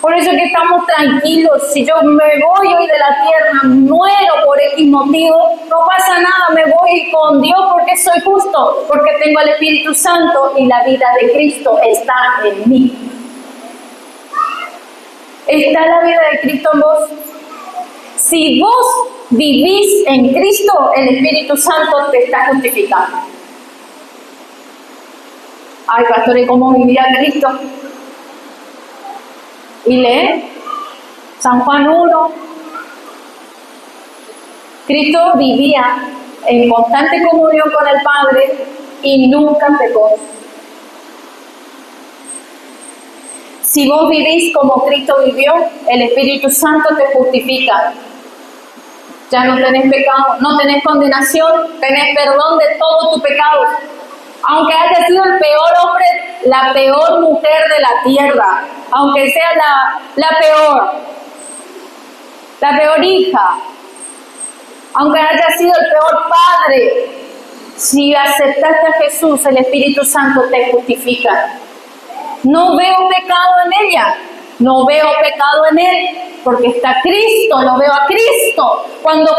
Por eso que estamos tranquilos. Si yo me voy hoy de la tierra, muero por X motivo, no pasa nada, me voy con Dios porque soy justo, porque tengo el Espíritu Santo y la vida de Cristo está en mí. ¿Está la vida de Cristo en vos? Si vos vivís en Cristo, el Espíritu Santo te está justificando. Ay, pastor, ¿y cómo vivía Cristo? Y lee San Juan 1. Cristo vivía en constante comunión con el Padre y nunca pecó. Si vos vivís como Cristo vivió, el Espíritu Santo te justifica. Ya no tenés pecado, no tenés condenación, tenés perdón de todo tu pecado. Aunque haya sido el peor hombre, la peor mujer de la tierra, aunque sea la peor hija, aunque haya sido el peor padre, si aceptaste a Jesús, el Espíritu Santo te justifica. No veo pecado en ella, no veo pecado en él, porque está Cristo, lo veo a Cristo. Cuando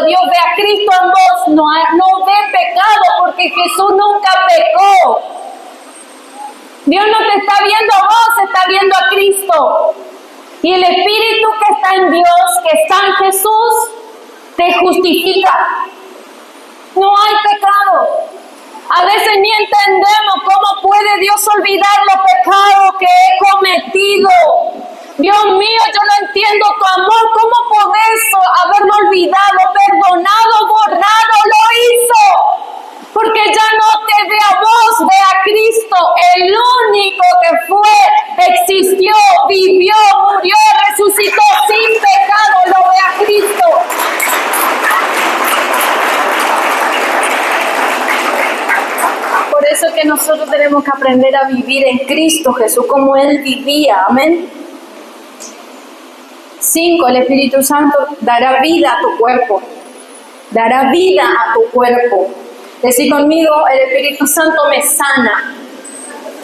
Dios ve a Cristo en vos, no ve pecado, porque Jesús nunca pecó. Dios no te está viendo a vos, está viendo a Cristo. Y el Espíritu que está en Dios, que está en Jesús, te justifica. No hay pecado. A veces ni entendemos cómo puede Dios olvidar los pecados que he cometido. Dios mío, yo no entiendo tu amor. ¿Cómo podés haberlo olvidado, perdonado, borrado? Lo hizo. Porque ya no te ve a vos, ve a Cristo, el único que existió, vivió, murió, resucitó sin pecado, lo ve a Cristo. Por eso es que nosotros tenemos que aprender a vivir en Cristo Jesús como Él vivía, amén. 5. El Espíritu Santo dará vida a tu cuerpo, dará vida a tu cuerpo. Decí conmigo, el Espíritu Santo me sana.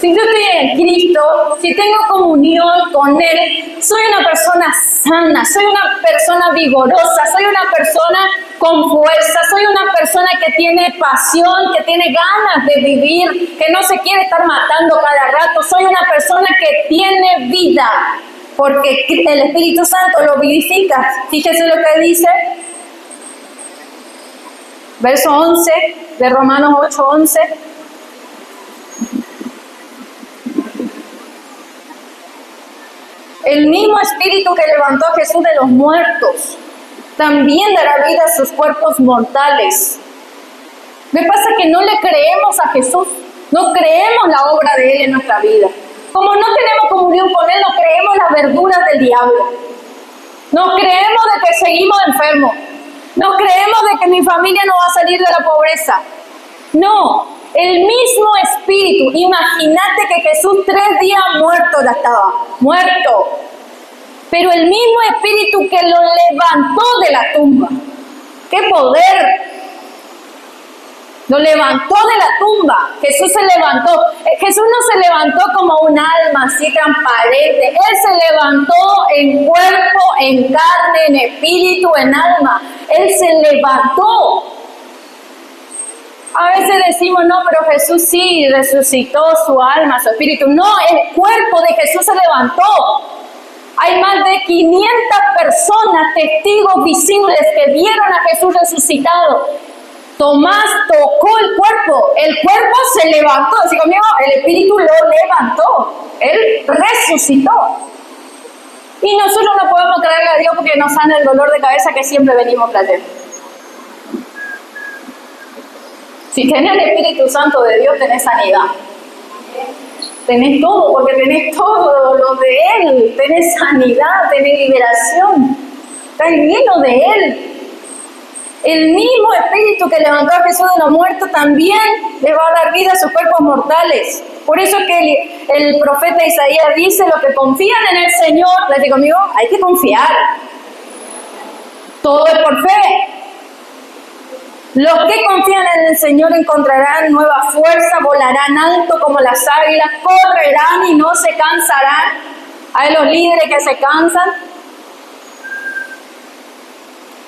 Si yo estoy en Cristo, si tengo comunión con Él, soy una persona sana, soy una persona vigorosa, soy una persona con fuerza, soy una persona que tiene pasión, que tiene ganas de vivir, que no se quiere estar matando cada rato. Soy una persona que tiene vida, porque el Espíritu Santo lo vivifica. Fíjese lo que dice, verso 11 de Romanos 8:11. El mismo Espíritu que levantó a Jesús de los muertos también dará vida a sus cuerpos mortales. Me pasa que no le creemos a Jesús, no creemos la obra de Él en nuestra vida. Como no tenemos comunión con Él, no creemos las verduras del diablo. No creemos de que seguimos enfermos. No creemos de que mi familia no va a salir de la pobreza. No, el mismo Espíritu. Imagínate que Jesús 3 días muerto ya estaba, muerto. Pero el mismo Espíritu que lo levantó de la tumba. ¡Qué poder! Lo levantó de la tumba. Jesús se levantó. Jesús no se levantó como un alma así transparente. Él se levantó en cuerpo, en carne, en espíritu, en alma. Él se levantó. A veces decimos, no, pero Jesús sí resucitó su alma, su espíritu. No, el cuerpo de Jesús se levantó. Hay más de 500 personas, testigos visibles que vieron a Jesús resucitado. Tomás tocó el cuerpo se levantó. Así conmigo, el espíritu lo levantó. Él resucitó. Y nosotros no podemos creerle a Dios porque nos sana el dolor de cabeza que siempre venimos trayendo. Si tenés el Espíritu Santo de Dios, tenés sanidad. Tenés todo, porque tenés todo lo de Él. Tenés sanidad, tenés liberación. Estás lleno de Él. El mismo Espíritu que levantó a Jesús de los muertos también le va a dar vida a sus cuerpos mortales. Por eso es que el profeta Isaías dice, los que confían en el Señor, les digo conmigo, hay que confiar. Todo es por fe. Los que confían en el Señor encontrarán nueva fuerza, volarán alto como las águilas, correrán y no se cansarán, Hay los líderes que se cansan.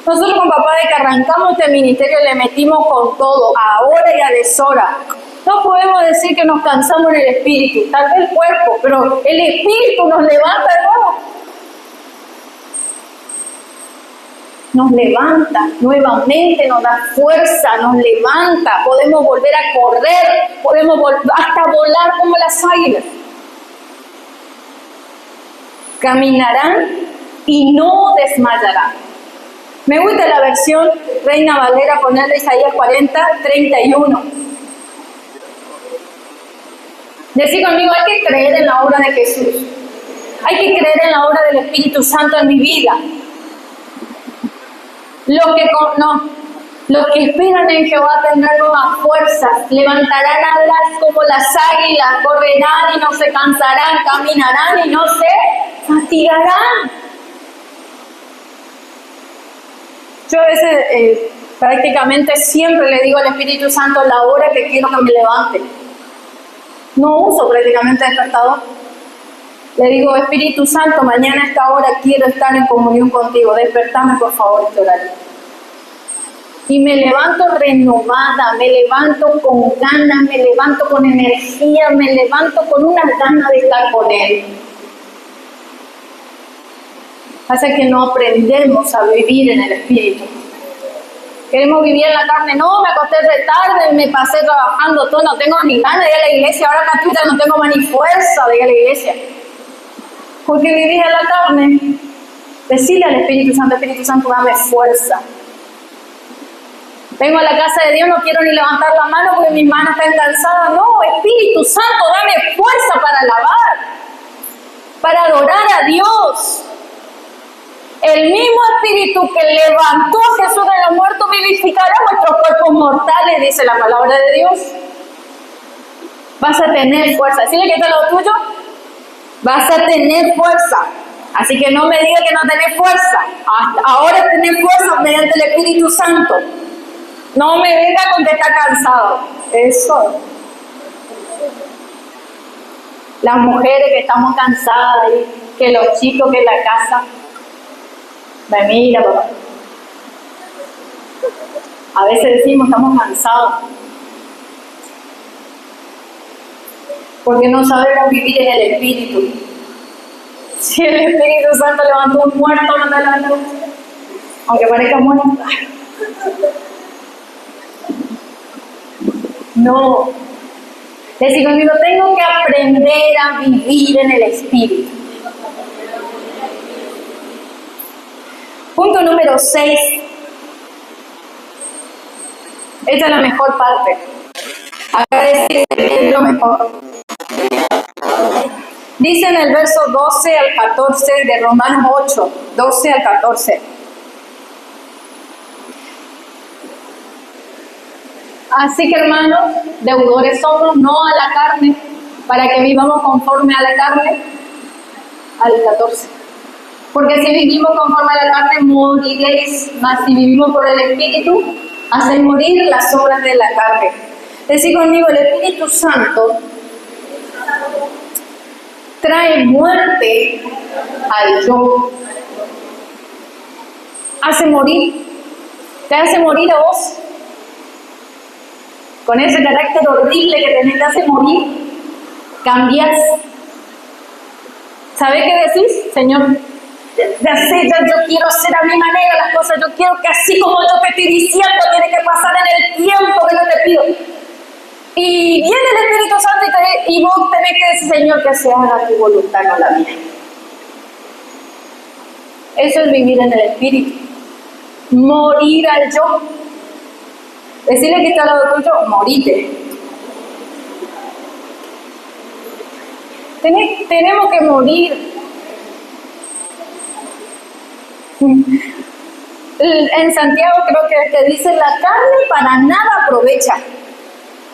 Nosotros con papá, de que arrancamos este ministerio, le metimos con todo, a hora y a deshora. No podemos decir que nos cansamos en el espíritu, tal vez el cuerpo, pero el espíritu nos levanta de nuevo. Nos levanta nuevamente, nos da fuerza, nos levanta, podemos volver a correr, podemos hasta volar como las águilas. Caminarán y no desmayarán. Me gusta la versión Reina Valera, ponerle Isaías 40, 31. Decir conmigo, hay que creer en la obra de Jesús. Hay que creer en la obra del Espíritu Santo en mi vida. Los que esperan en Jehová tendrán nuevas fuerzas, levantarán alas como las águilas, correrán y no se cansarán, caminarán y no se fatigarán. Yo a veces prácticamente siempre le digo al Espíritu Santo la hora que quiero que me levante. No uso prácticamente despertador. Le digo, Espíritu Santo, mañana a esta hora quiero estar en comunión contigo. Despertame, por favor, este horario. Y me levanto renovada, me levanto con ganas, me levanto con energía, me levanto con una ganas de estar con Él. Hace que no aprendemos a vivir en el Espíritu. Queremos vivir en la carne. No, me acosté de tarde, me pasé trabajando todo, no tengo ni ganas de ir a la iglesia. Ahora Catuta no tengo más ni fuerza de ir a la iglesia. Porque vivís en la carne. Decirle al Espíritu Santo, dame fuerza. Vengo a la casa de Dios, no quiero ni levantar la mano porque mis manos están cansadas. No, Espíritu Santo, dame fuerza para alabar, para adorar a Dios. El mismo Espíritu que levantó a Jesús de los muertos vivificará nuestros cuerpos mortales, dice la palabra de Dios. Vas a tener fuerza. Decirle que está lo tuyo. Vas a tener fuerza. Así que no me digas que no tenés fuerza. Hasta ahora tenés fuerza mediante el Espíritu Santo. No me venga con que está cansado. Eso. Las mujeres que estamos cansadas, que los chicos que en la casa. Me mira, papá. A veces decimos estamos cansados. Porque no sabemos vivir en el Espíritu. Si el Espíritu Santo levantó un muerto, no te levantó. Aunque parezca muerto. No. Decir conmigo, tengo que aprender a vivir en el Espíritu. Punto número 6. Esta es la mejor parte. Agradecer es lo mejor. Dice en el verso 12 al 14 de Romanos 8, 12 al 14. Así que, hermanos, deudores somos, no a la carne, para que vivamos conforme a la carne. Al 14. Porque si vivimos conforme a la carne, moriréis, mas si vivimos por el Espíritu, hacen morir las obras de la carne. Decir conmigo, el Espíritu Santo trae muerte al yo. Hace morir, te hace morir a vos. Con ese carácter horrible que tenés, te hace morir. Cambias. ¿Sabés qué decís? Señor, ya sé, yo quiero hacer a mi manera las cosas. Yo quiero que así como yo te estoy diciendo, tiene que pasar en el tiempo que yo te pido. Y viene el Espíritu Santo y vos tenés que decir, Señor, que se haga tu voluntad, no la mía. Eso es vivir en el Espíritu. Morir al yo. Decirle que está al lado tuyo, morite. Tenemos que morir. En Santiago creo que dice, la carne para nada aprovecha.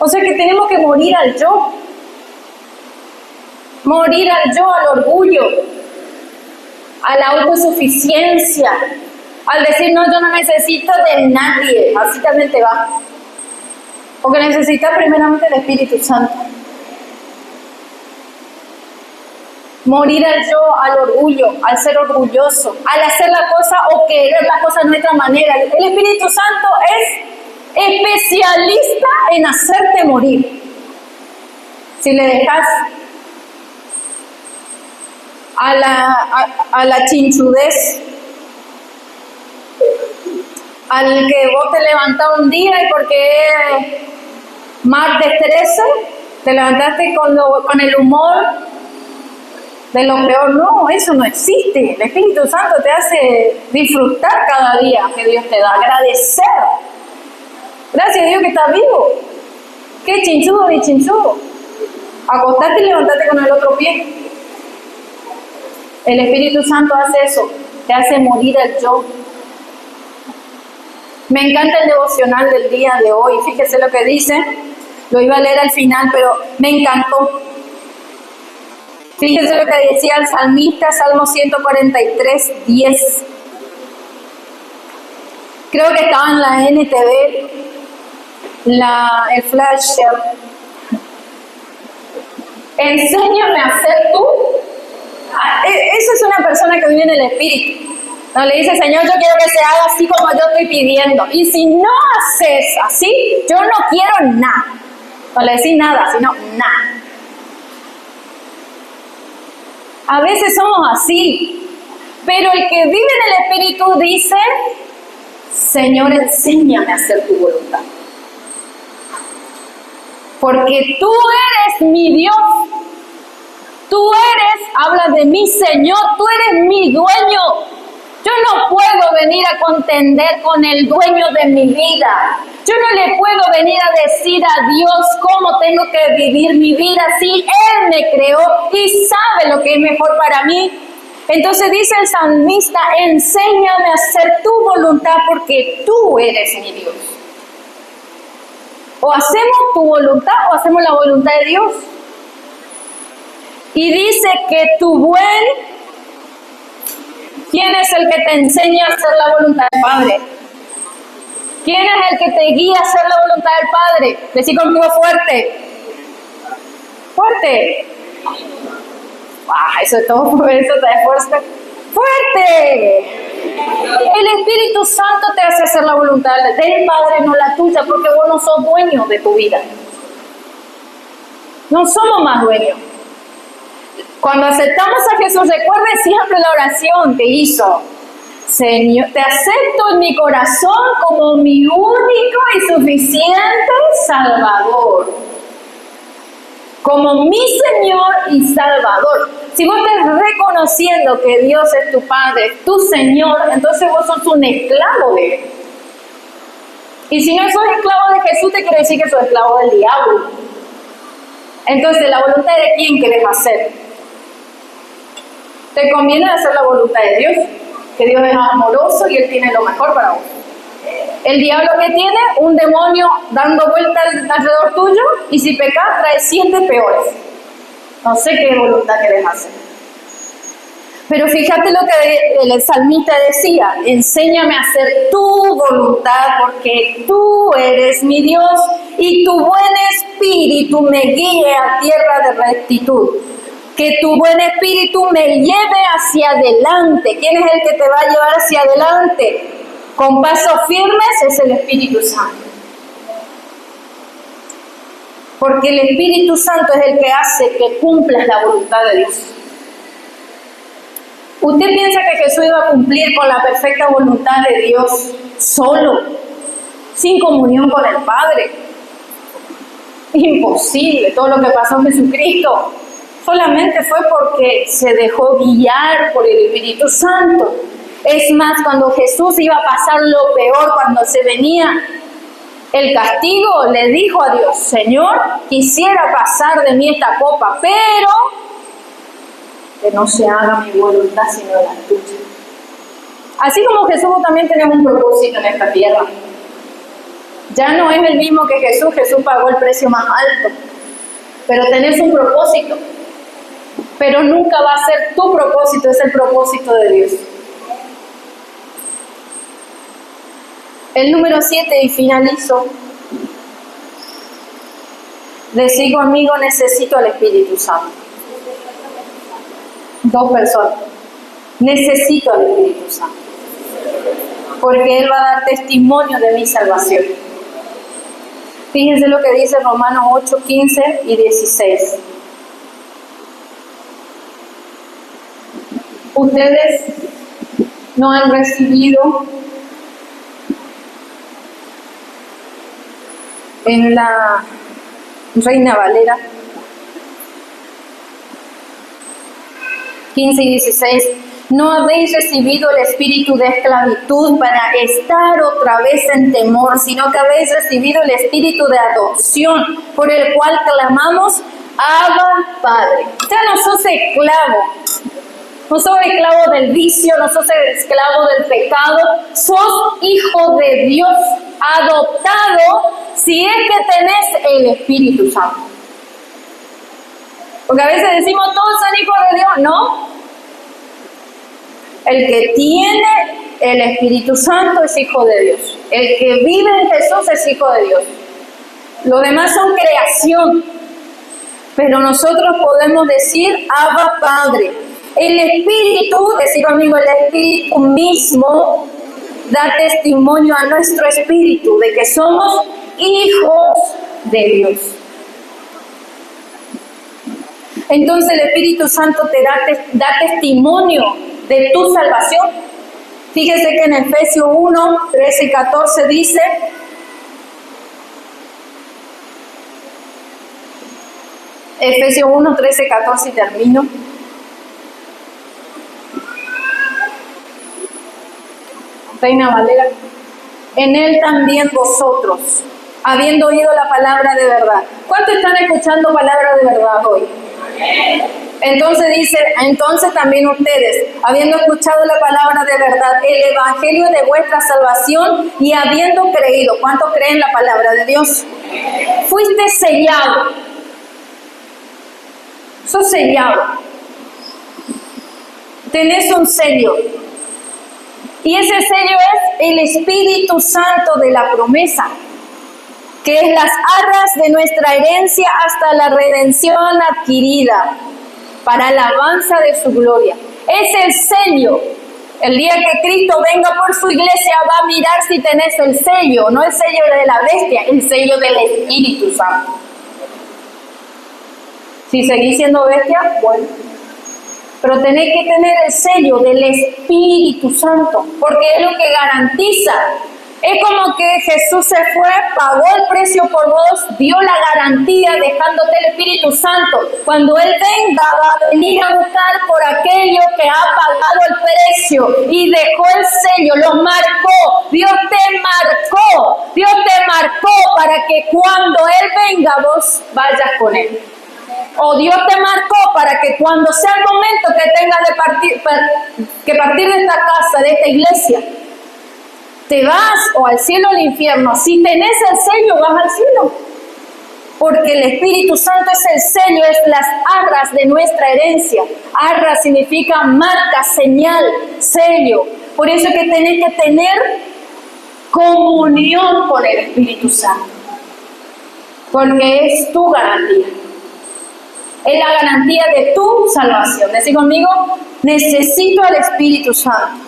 O sea que tenemos que morir al yo. Morir al yo, al orgullo, a la autosuficiencia, al decir, no, yo no necesito de nadie, así también te va. Porque necesitas primeramente el Espíritu Santo. Morir al yo, al orgullo, al ser orgulloso, al hacer la cosa o querer la cosa de nuestra manera. El Espíritu Santo es especialista en hacerte morir. Si le dejas a la chinchudez, al que vos te levantás un día y porque martes 13 te levantaste con el humor de lo peor. No, eso no existe. El Espíritu Santo te hace disfrutar cada día que Dios te da, agradecer. Gracias a Dios que estás vivo. Qué chinchudo ni chinchudo. Acostarte y levantarte con el otro pie. El Espíritu Santo hace eso, te hace morir el yo. Me encanta el devocional del día de hoy. Fíjese lo que dice. Lo iba a leer al final, pero me encantó. Fíjense lo que decía el salmista, Salmo 143, 10. Creo que estaba en la NTV, el flash. Enséñame a ser tú. Esa es una persona que vive en el Espíritu. No le dice, Señor, yo quiero que se haga así como yo estoy pidiendo. Y si no haces así, yo no quiero nada. No le decís nada, sino nada. A veces somos así, pero el que vive en el Espíritu dice, Señor, enséñame a hacer tu voluntad. Porque tú eres mi Dios. Tú eres, habla de mi Señor, tú eres mi dueño. Yo no puedo venir a contender con el dueño de mi vida. Yo no le puedo venir a decir a Dios cómo tengo que vivir mi vida si Él me creó y sabe lo que es mejor para mí. Entonces dice el salmista, enséñame a hacer tu voluntad porque tú eres mi Dios. O hacemos tu voluntad o hacemos la voluntad de Dios. Y dice que ¿quién es el que te enseña a hacer la voluntad del Padre? ¿Quién es el que te guía a hacer la voluntad del Padre? Decí conmigo fuerte. Fuerte. Eso es todo, eso te esfuerza. ¡Fuerte! El Espíritu Santo te hace hacer la voluntad del Padre, no la tuya, porque vos no sos dueño de tu vida. No somos más dueños. Cuando aceptamos a Jesús, recuerden siempre la oración que hizo. Señor, te acepto en mi corazón como mi único y suficiente Salvador. Como mi Señor y Salvador. Si vos estás reconociendo que Dios es tu Padre, tu Señor, entonces vos sos un esclavo de Él. Y si no sos esclavo de Jesús, te quiere decir que sos esclavo del diablo. Entonces, ¿la voluntad de quién querés hacer? Te conviene hacer la voluntad de Dios, que Dios es amoroso y Él tiene lo mejor para vos. El diablo que tiene, un demonio dando vuelta alrededor tuyo, y si pecas, trae 7 peores. No sé qué voluntad querés hacer. Pero fíjate lo que el salmista decía, enséñame a hacer tu voluntad porque tú eres mi Dios y tu buen espíritu me guíe a tierra de rectitud. Que tu buen espíritu me lleve hacia adelante. ¿Quién es el que te va a llevar hacia adelante? Con pasos firmes es el Espíritu Santo. Porque el Espíritu Santo es el que hace que cumplas la voluntad de Dios. ¿Usted piensa que Jesús iba a cumplir con la perfecta voluntad de Dios solo, sin comunión con el Padre? Imposible, todo lo que pasó en Jesucristo. Solamente fue porque se dejó guiar por el Espíritu Santo. Es más, cuando Jesús iba a pasar lo peor, cuando se venía el castigo, le dijo a Dios, Señor, quisiera pasar de mí esta copa, pero que no se haga mi voluntad sino la tuya. Así como Jesús, también tenemos un propósito en esta tierra. Ya no es el mismo que Jesús pagó el precio más alto, pero tenés un propósito. Pero nunca va a ser tu propósito, es el propósito de Dios. El número 7, y finalizo. Decí conmigo, necesito al Espíritu Santo. Dos personas. Necesito al Espíritu Santo, porque Él va a dar testimonio de mi salvación. Fíjense lo que dice Romanos 8, 15 y 16. Ustedes no han recibido en la Reina Valera 15 y 16, no habéis recibido el espíritu de esclavitud para estar otra vez en temor, sino que habéis recibido el espíritu de adopción, por el cual clamamos, Abba, Padre. O sea, no sos esclavo, no sos esclavo del vicio, no sos esclavo del pecado, sos hijo de Dios, adoptado, si es que tenés el Espíritu Santo. Porque a veces decimos, todos son hijos de Dios. No. El que tiene el Espíritu Santo es hijo de Dios. El que vive en Jesús es hijo de Dios. Los demás son creación. Pero nosotros podemos decir, Abba, Padre. El Espíritu, decir conmigo, el Espíritu mismo da testimonio a nuestro espíritu de que somos hijos de Dios. Entonces el Espíritu Santo te da testimonio de tu salvación. Fíjese que en Efesios 1, 13 y 14 dice, Efesios 1, 13, 14 y termino. Reina Valera. En Él también vosotros, habiendo oído la palabra de verdad. ¿Cuántos están escuchando palabra de verdad hoy? Entonces dice, entonces también ustedes, habiendo escuchado la palabra de verdad, el evangelio de vuestra salvación y habiendo creído, ¿cuántos creen la palabra de Dios? Fuiste sellado. Sos sellado. Tenés un sello. Y ese sello es el Espíritu Santo de la promesa, que es las arras de nuestra herencia hasta la redención adquirida, para la alabanza de su gloria. Es el sello. El día que Cristo venga por su iglesia va a mirar si tenés el sello, no el sello de la bestia, el sello del Espíritu Santo. Si seguís siendo bestia, bueno. Pero tenés que tener el sello del Espíritu Santo, porque es lo que garantiza. Es como que Jesús se fue, pagó el precio por vos, dio la garantía dejándote el Espíritu Santo. Cuando Él venga, va a venir a buscar por aquello que ha pagado el precio y dejó el sello, lo marcó. Dios te marcó para que cuando Él venga vos vayas con Él. O Dios te marcó para que cuando sea el momento que tengas que partir de esta casa, de esta iglesia, te vas o al cielo o al infierno. Si tenés el sello, vas al cielo. Porque el Espíritu Santo es el sello, es las arras de nuestra herencia. Arras significa marca, señal, sello. Por eso es que tenés que tener comunión con el Espíritu Santo. Porque es tu garantía. Es la garantía de tu salvación. Decí conmigo, necesito al Espíritu Santo.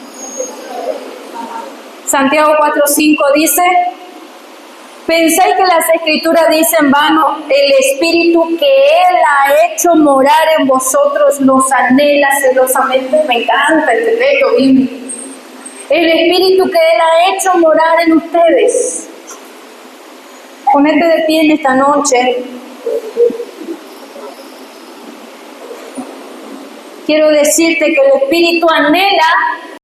Santiago 4:5 dice, ¿pensáis que las Escrituras dicen vano? El Espíritu que Él ha hecho morar en vosotros los anhela celosamente. Me encanta este texto bíblico. El Espíritu que Él ha hecho morar en ustedes. Ponete de pie en esta noche. Quiero decirte que el Espíritu anhela